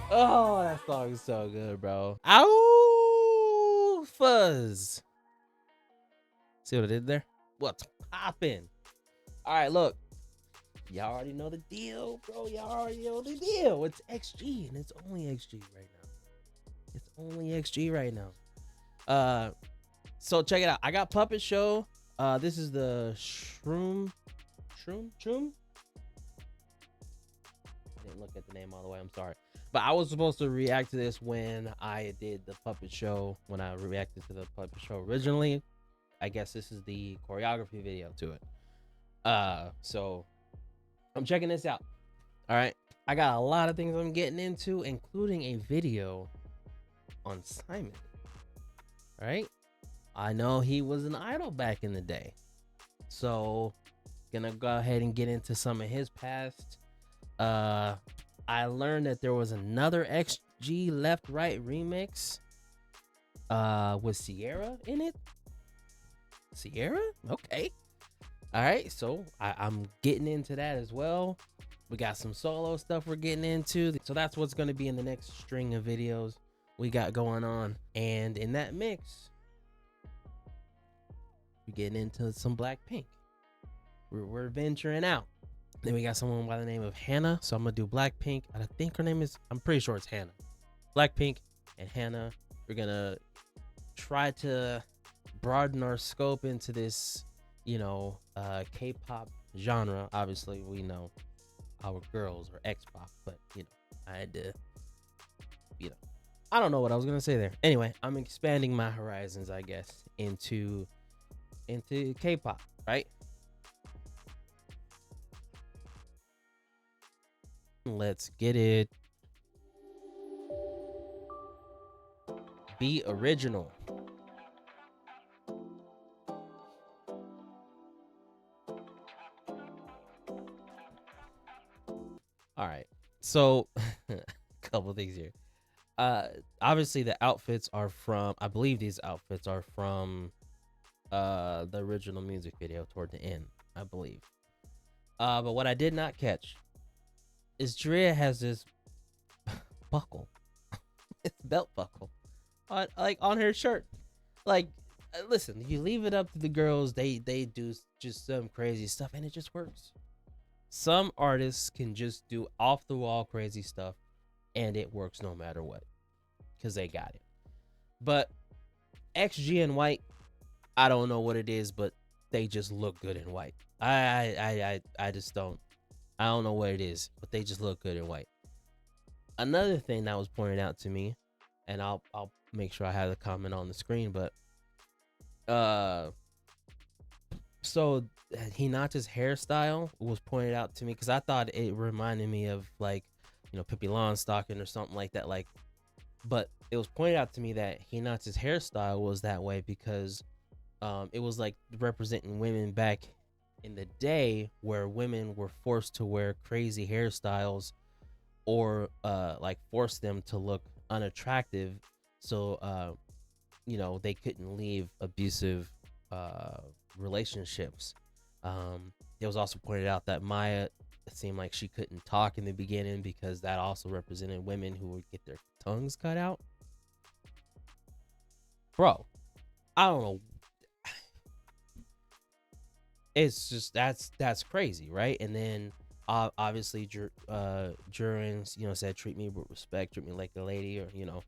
Oh, that song is so good, bro. Ow, fuzz. See what I did there? What's poppin'? All right, look. Y'all already know the deal, bro. Y'all already know the deal. It's XG, and it's only XG right now. It's only XG right now. So check it out. I got Puppet Show. This is the CHOOM. I didn't look at the name all the way. I'm sorry. But I was supposed to react to this when I did the Puppet Show. When I reacted to the Puppet Show originally. I guess this is the choreography video to it. So I'm checking this out. All right. I got a lot of things I'm getting into, including a video on Simon. All right. I know he was an idol back in the day. So gonna go ahead and get into some of his past. I learned that there was another XG Left Right remix with Sierra in it. Sierra? Okay. All right, so I'm getting into that as well. We got some solo stuff we're getting into. So that's what's going to be in the next string of videos we got going on. And in that mix, we're getting into some Blackpink. We're venturing out. Then we got someone by the name of Hannah. So I'm going to do Blackpink. I think her name is, I'm pretty sure it's Hannah. Blackpink and Hannah. We're going to try to broaden our scope into this, you know, K-pop genre. Obviously, we know our girls are X-pop, but, you know, I had to, you know, I don't know what I was going to say there. Anyway, I'm expanding my horizons, I guess, into K-pop, right? Let's get it. Be original. All right. So, a couple things here. Obviously the outfits are from, I believe these outfits are from the original music video toward the end, I believe. But what I did not catch is Choreo has this buckle. It's belt buckle on, like, on her shirt. Like, listen, you leave it up to the girls, they do just some crazy stuff and it just works. Some artists can just do off the wall crazy stuff and it works no matter what, because they got it. But XG in white, I don't know what it is, but they just look good in white. I just don't, I don't know what it is, but they just look good in white. Another thing that was pointed out to me, and I'll make sure I have the comment on the screen, but so Hinata's hairstyle was pointed out to me because I thought it reminded me of, like, you know, Pippi Longstocking or something like that. Like, but it was pointed out to me that Hinata's hairstyle was that way because it was like representing women back in the day where women were forced to wear crazy hairstyles or like force them to look unattractive, so you know, they couldn't leave abusive relationships. It was also pointed out that Maya, it seemed like she couldn't talk in the beginning because that also represented women who would get their tongues cut out. Bro, I don't know. It's just that's crazy, right? And then obviously Jurens, you know, said treat me with respect, treat me like a lady, or, you know,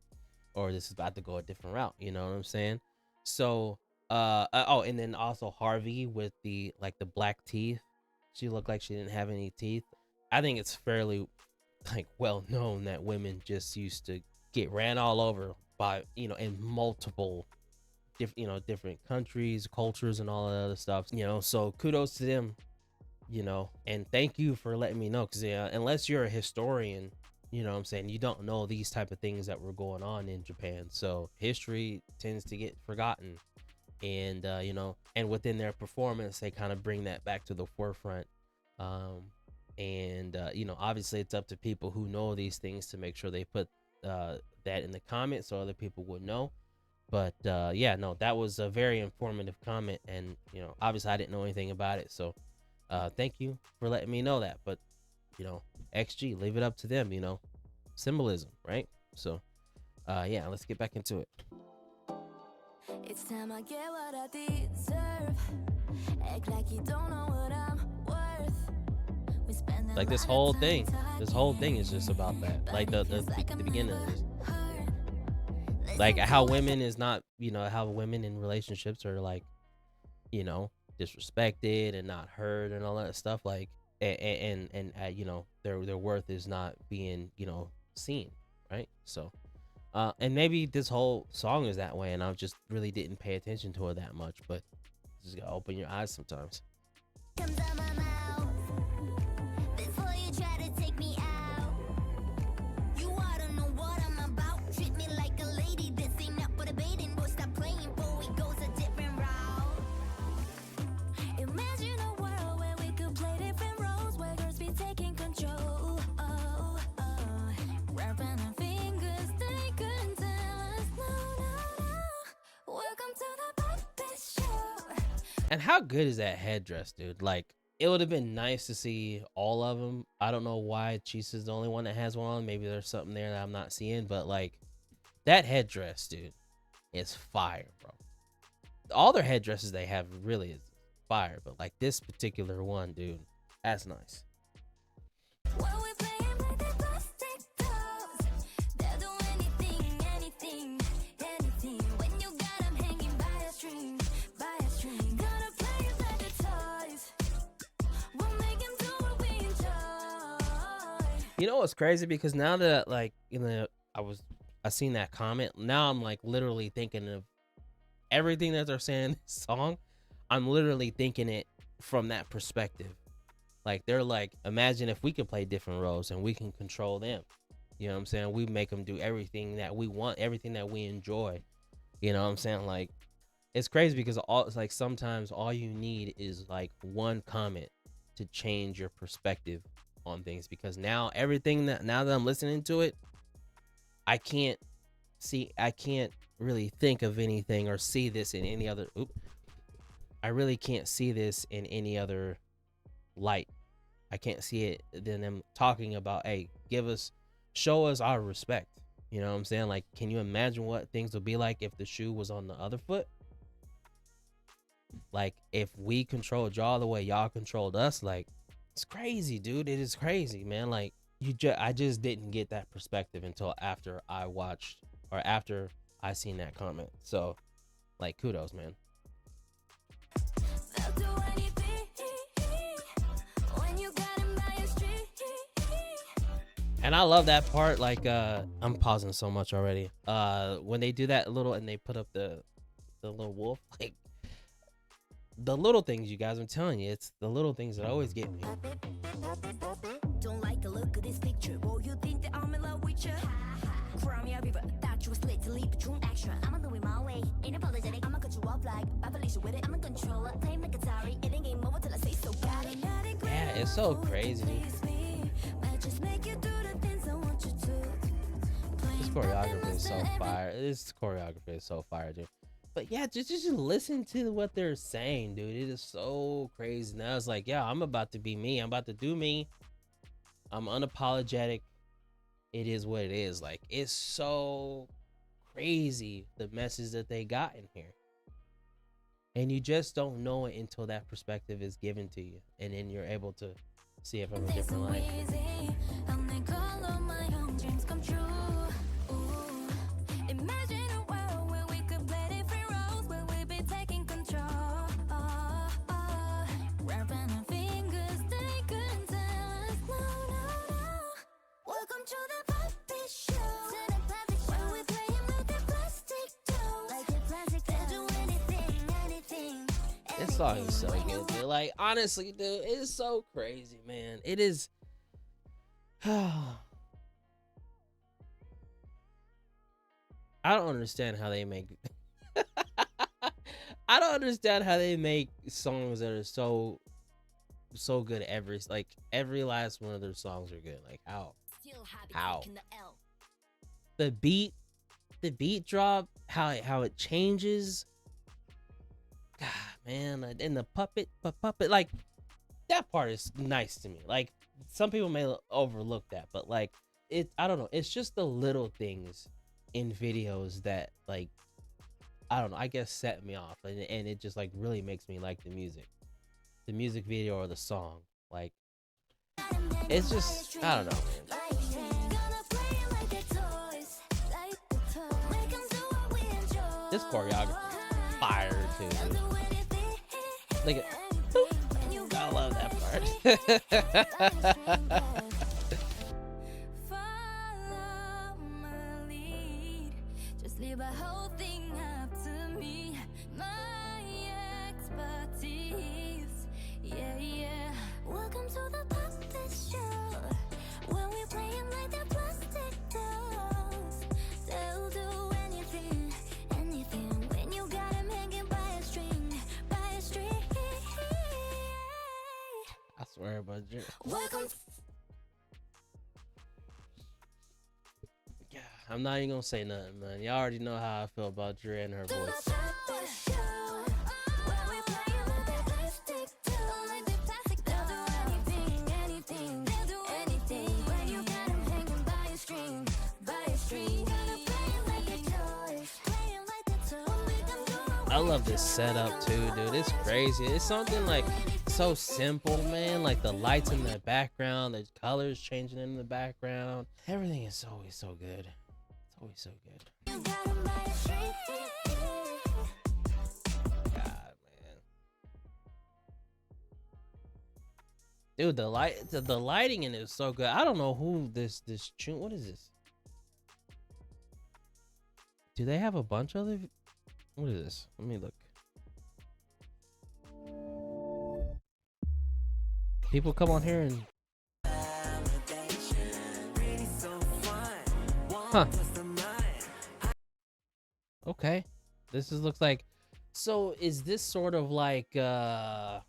or this is about to go a different route, you know what I'm saying? So oh, and then also Harvey with the, like, the black teeth. She looked like she didn't have any teeth. I think it's fairly, like, well known that women just used to get ran all over by, you know, in multiple different countries, cultures, and all that other stuff, you know. So kudos to them, you know, and thank you for letting me know, because unless you're a historian, you know what I'm saying, you don't know these type of things that were going on in Japan. So history tends to get forgotten, and you know, and within their performance they kind of bring that back to the forefront, And you know, obviously it's up to people who know these things to make sure they put that in the comments so other people would know. But yeah, no, that was a very informative comment, and you know, obviously I didn't know anything about it, so thank you for letting me know that. But you know, XG, leave it up to them, you know, symbolism, right? So yeah, let's get back into it. It's time I get what I deserve. Act like you don't know what I'm worth. Like this whole thing is just about that. Like the beginning of this. Like how women is not, you know, how women in relationships are like, you know, disrespected and not heard and all that stuff. Like, and you know, their worth is not being, you know, seen, right? So, and maybe this whole song is that way, and I just really didn't pay attention to it that much. But just gotta open your eyes sometimes. And how good is that headdress, dude? Like, it would have been nice to see all of them. I don't know why Chisa's the only one that has one on. Maybe there's something there that I'm not seeing, but like that headdress, dude, is fire, bro. All their headdresses they have really is fire, but like this particular one, dude, that's nice. You know what's crazy? Because now that like I seen that comment, now I'm like literally thinking of everything that they're saying in this song. I'm literally thinking it from that perspective. Like they're like, imagine if we could play different roles and we can control them. You know what I'm saying? We make them do everything that we want, everything that we enjoy. You know what I'm saying? Like, it's crazy because it's like sometimes all you need is like one comment to change your perspective on things, because now now that I'm listening to it, I can't really think of anything or see this in any other I really can't see this in any other light. I can't see it than them talking about, hey, show us our respect. You know what I'm saying? Like, can you imagine what things would be like if the shoe was on the other foot? Like, if we controlled y'all the way y'all controlled us, like, it's crazy, dude. It is crazy, man. Like, I just didn't get that perspective until after I watched, or after I seen that comment. So, like, kudos, man. And I love that part. Like, I'm pausing so much already. When they do that little and they put up the little wolf, like, the little things, you guys, I'm telling you, it's the little things that always get me. Don't like the look of this picture. Well, you think that I'm in love with you? Cry me a river, thought you was lit to leave the true action. I'ma do it my way, ain't apologetic. I'ma cut you off like Babalisha with it. I'm a controller, time like Atari. It ain't game over till I say so. Got it. Yeah, it's so crazy. This choreography is so fire. This choreography is so fire, dude. But yeah, just listen to what they're saying, dude. It is so crazy. Now it's like, yeah, I'm about to be me. I'm about to do me. I'm unapologetic. It is what it is. Like, it's so crazy, the message that they got in here. And you just don't know it until that perspective is given to you. And then you're able to see it from a different light. This song is so good, dude. Like, honestly, dude, it is so crazy, man. It is. I don't understand how they make. I don't understand how they make songs that are so so good. Every last one of their songs are good. Like how the beat drop, how it changes. God, man, and the puppet, like that part is nice to me. Like some people may overlook that, but like I don't know. It's just the little things in videos that like I don't know. I guess set me off, and it just like really makes me like the music video or the song. Like it's just I don't know, man. This choreography is fire too. Look at, I love that part. Just leave a whole thing up to me. My expertise. Yeah. Welcome to the puppet show. When we playing like the plastic dolls, they'll do anything. When you got 'em hanging by a string. I swear about you. Welcome. Yeah, I'm not even gonna say nothing, man. Y'all already know how I feel about Dre and her voice. I love this setup too, dude. It's crazy. It's something like so simple, man. Like the lights in the background, the colors changing in the background. Everything is always so good. It's always so good. God, man. Dude, the lighting in it is so good. I don't know who this tune. What is this? Do they have a bunch of other? What is this? Let me look. People come on here and huh. Okay. Looks like, so is this sort of like what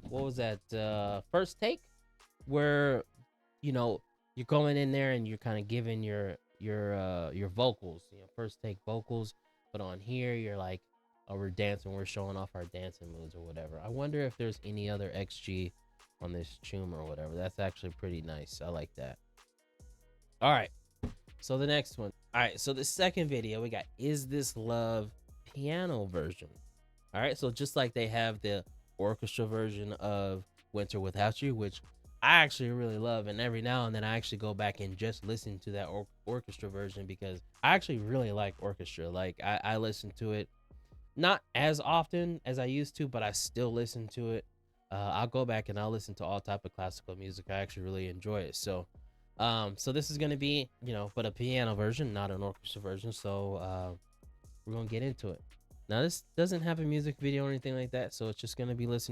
was that, First Take, where you're going in there and you're kind of giving your vocals, First Take vocals, but on here you're like, oh, we're dancing, we're showing off our dancing moves or whatever. I wonder if there's any other XG on this CHOOM or whatever. That's actually pretty nice. I like that. All right, so the next one. All right, so the second video we got Is This Love piano version. All right, so just like they have the orchestra version of Winter Without You, which I actually really love, and every now and then I actually go back and just listen to that orchestra version because I actually really like orchestra. Like I listen to it not as often as I used to, but I still listen to it. I'll go back and I'll listen to all type of classical music. I actually really enjoy it. So so this is gonna be, but a piano version, not an orchestra version. So we're gonna get into it. Now this doesn't have a music video or anything like that, so it's just gonna be it's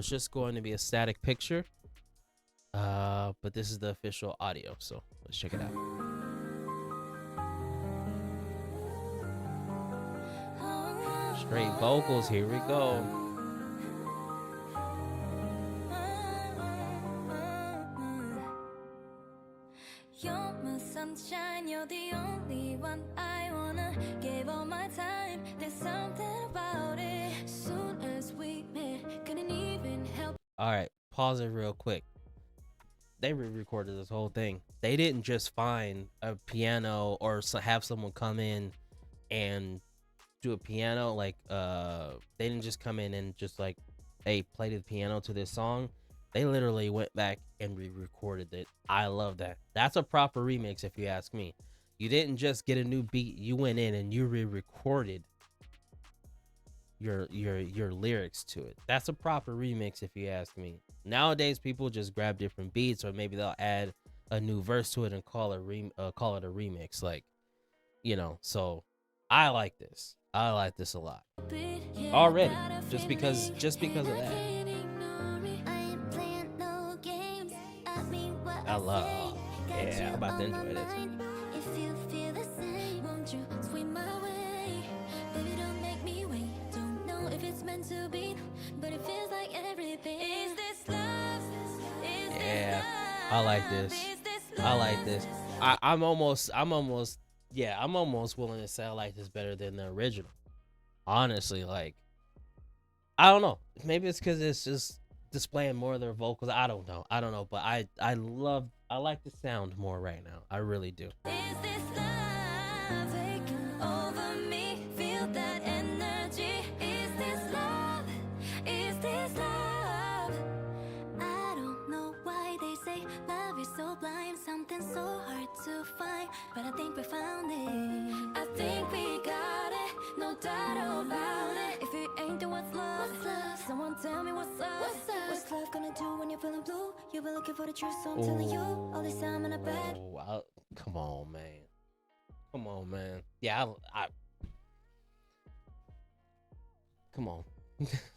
just going to be a static picture. But this is the official audio, so let's check it out. Straight vocals, here we go. You're my sunshine, you're the only one I wanna give all my time. There's something about it. Soon as we met, couldn't even help. All right, pause it real quick. They re-recorded this whole thing. They didn't just find a piano or have someone come in and do a piano. Like they didn't just come in and just like, hey, play the piano to this song. They literally went back and re-recorded it. I love that. That's a proper remix, if you ask me. You didn't just get a new beat. You went in and you re-recorded your lyrics to it. That's a proper remix, if you ask me. Nowadays, people just grab different beats, or maybe they'll add a new verse to it and call it a remix. Like, So I like this. I like this a lot already, just because of that. I love. Yeah, I'm about to enjoy this. If you feel the same, won't you swing my way? Baby, don't make me wait. Don't know if it's meant to be, but it feels like everything. Is this Yeah, I like this. I like this. I'm almost yeah, I'm almost willing to say I like this better than the original. Honestly, like, I don't know. Maybe it's because it's just displaying more of their vocals. I don't know. But I like the sound more right now. I really do. Is this love taking over me? Feel that energy. Is this love? Is this love? I don't know why they say love is so blind, something so hard to find, but I think we found it. I think we got it, no doubt about it. If it ain't then what's love? Someone tell me what's up? What's love gonna do when you're feeling blue? You've been looking for the truth, so I'm telling you. All this time in a bed. Come on, man. Come on, man. Yeah, I come on.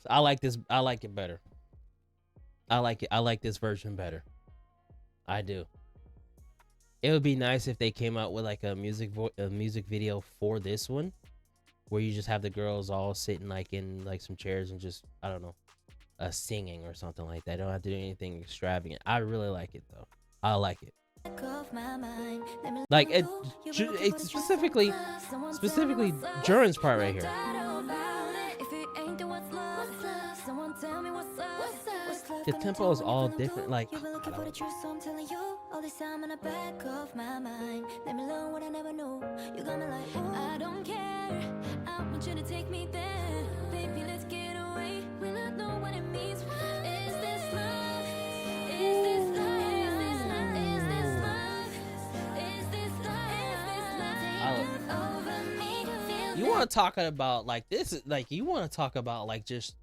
I like this. I like it better. I like it. I like this version better. I do. It would be nice if they came out with like a music video for this one, where you just have the girls all sitting like in like some chairs and just, I don't know, singing or something like that. They don't have to do anything extravagant. I really like it though. I like it. Like it specifically Jurin's part right here. The tempo is all different. Like, I don't care. I want you to take me there. Baby, let's get away. We don't know what it means. Is this love? Is this love? Is this love? Is this love? Is this love? Over me. You want to talk about like this? Like, you want to talk about like just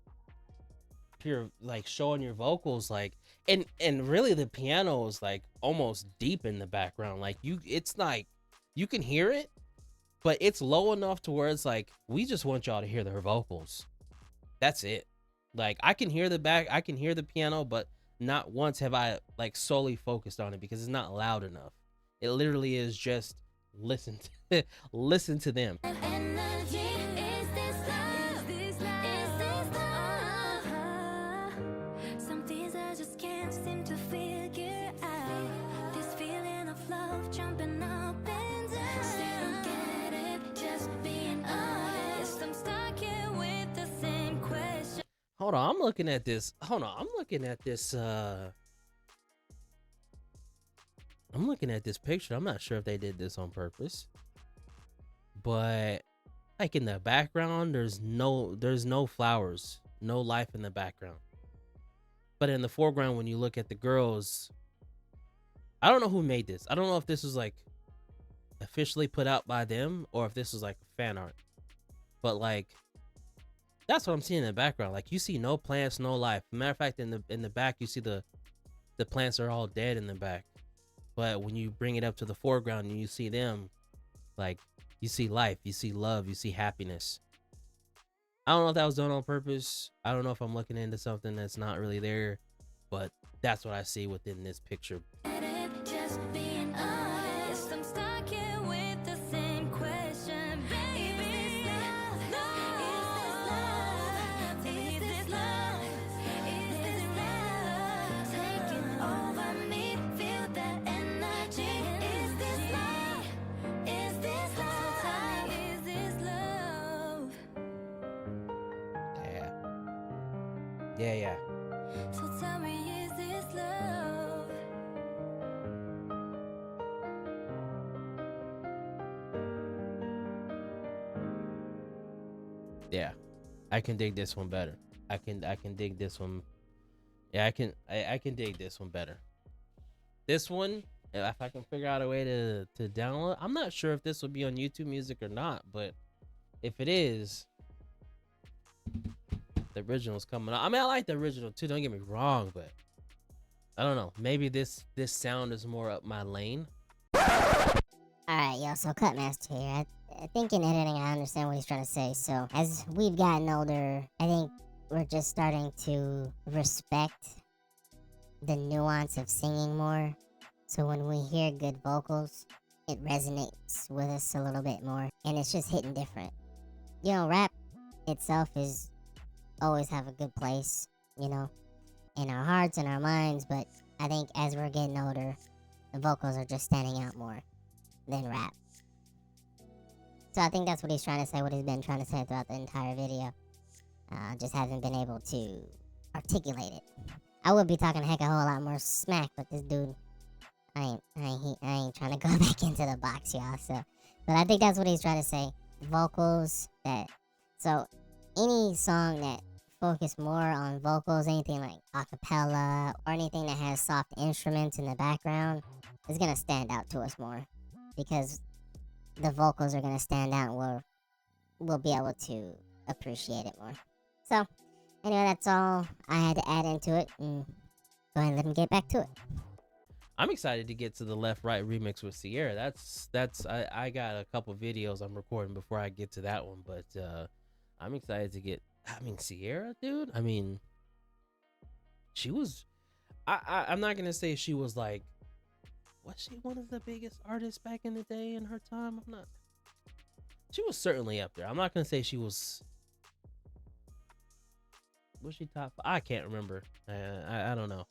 pure like showing your vocals, like, and really the piano is like almost deep in the background. Like it's like you can hear it, but it's low enough to where it's like, we just want y'all to hear their vocals. That's it. Like, I can hear the piano, but not once have I like solely focused on it because it's not loud enough. It literally is just listen to them. Hold on, I'm looking at this. I'm looking at this picture. I'm not sure if they did this on purpose, but like in the background, there's no flowers, no life in the background. But in the foreground, when you look at the girls, I don't know who made this. I don't know if this was like officially put out by them or if this was like fan art. But like, that's what I'm seeing in the background. Like, you see no plants, no life. Matter of fact, in the back, you see the plants are all dead in the back. But when you bring it up to the foreground and you see them, like, you see life, you see love, you see happiness. I don't know if that was done on purpose. I don't know if I'm looking into something that's not really there, but that's what I see within this picture. Yeah. So tell me, is this love? Yeah. I can dig this one better. I can dig this one. Yeah, I can dig this one better. This one, if I can figure out a way to download, I'm not sure if this will be on YouTube Music or not, but if it is, the original's coming out. I mean, I like the original too, don't get me wrong, but I don't know. Maybe this sound is more up my lane. Alright, yo, so Cutmaster here. I think in editing I understand what he's trying to say. So, as we've gotten older, I think we're just starting to respect the nuance of singing more. So when we hear good vocals, it resonates with us a little bit more. And it's just hitting different. You know, rap itself is always have a good place, you know, in our hearts and our minds, but I think as we're getting older, the vocals are just standing out more than rap. So I think that's what he's trying to say, what he's been trying to say throughout the entire video. Just hasn't been able to articulate it. I would be talking a heck of a whole lot more smack, but this dude, I ain't trying to go back into the box, y'all. So, but I think that's what he's trying to say. Vocals that, so any song that focus more on vocals, anything like acapella or anything that has soft instruments in the background is gonna stand out to us more because the vocals are gonna stand out and we'll be able to appreciate it more. So anyway, that's all I had to add into it, and go ahead and let me get back to it. I'm excited to get to the Left Right remix with Sierra. I got a couple videos I'm recording before I get to that one, but I'm excited to get. I mean, Sierra, dude. I mean, she was. I'm not gonna say she was like. Was she one of the biggest artists back in the day in her time? I'm not. She was certainly up there. I'm not gonna say she was. Was she top? I can't remember. I don't know.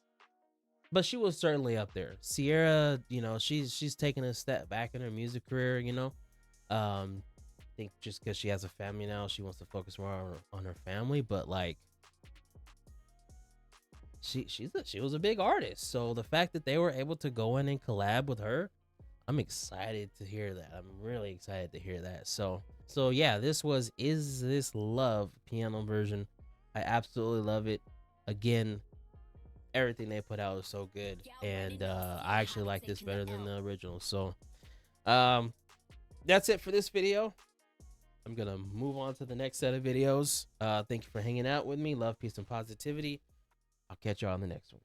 But she was certainly up there. Sierra, you know, she's taking a step back in her music career, you know. I think just because she has a family now, she wants to focus more on her family. But like, she was a big artist. So the fact that they were able to go in and collab with her, I'm excited to hear that. I'm really excited to hear that. So yeah, this was Is This Love piano version. I absolutely love it. Again, everything they put out is so good, and I actually like this better than the original. So that's it for this video. I'm gonna move on to the next set of videos. Thank you for hanging out with me. Love, peace, and positivity. I'll catch y'all on the next one.